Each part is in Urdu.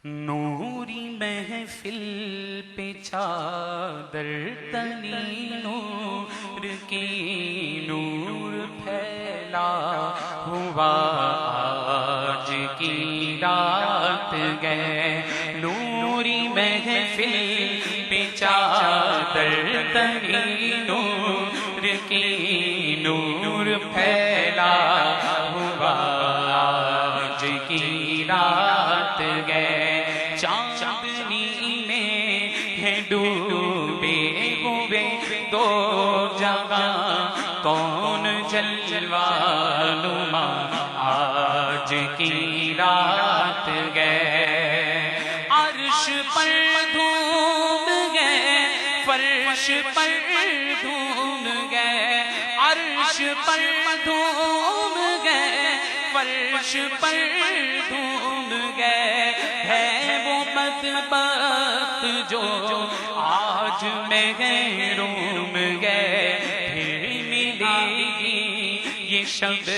نوری محفل پہ چادر تنی نور کی نور پھیلا ہوا آج کی رات گئے نوری محفل پہ چادر تنی نور کی نور پھیلا ہوا آج کی رات گئے چاندنی میں ہے ڈوبے ہوئے دو جگہ کون جلوہ نما آج کی رات گئے عرش پر دھوم گئے فرش پر دھوم گئے عرش پر دھوم گئے فرش پر دھوم گئے ہے وہ بدبخت جو آج محروم گئے پھر ملے گی یہ شب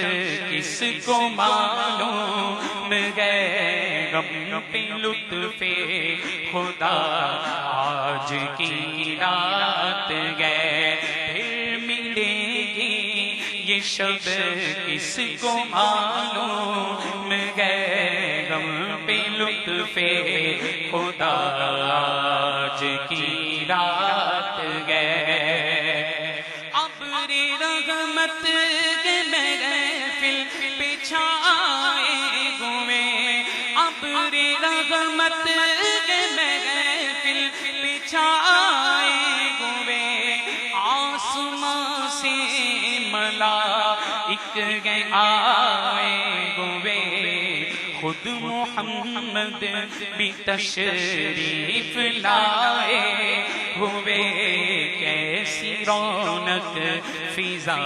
کس کو معلوم گئے غم پہ لطف خدا آج کی رات گئے پھر ملے گی یہ شب کس کو معلوم گئے غم پہ لطف خدا آج کی رات گئے ابر رحمت کے محفل پہ چھائے ہوئے ابر رحمت کے محفل پہ چھائے ہوئے آسمان سے ملائک گئے آئے ہوئے خود محمد بھی تشریف لائے ہوئے کیسی رونق فضا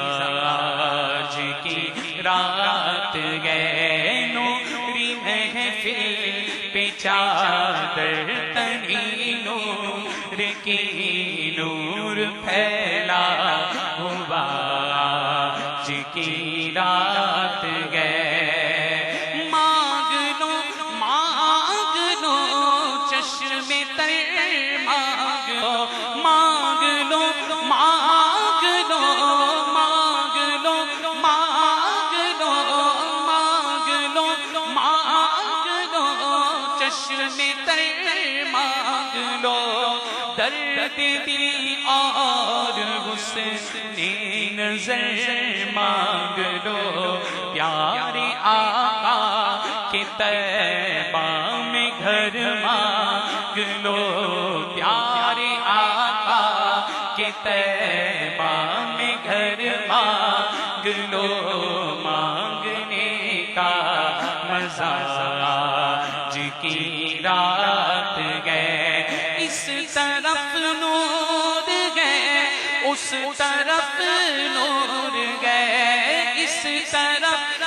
آج کی رات گئے نوری محفل پہ چادر تنی نور کی نور پھیلا ہوا آج کی رات گئے درد دل اور حسن نظر مانگ لو پیارے آقا کے طیبہ میں گھر مانگ لو پیارے آقا کے طیبہ میں گھر مانگ لو مانگنے کا مزہ آج کی رات گئے اس طرف نور گئے اس طرف نور گئے اس طرف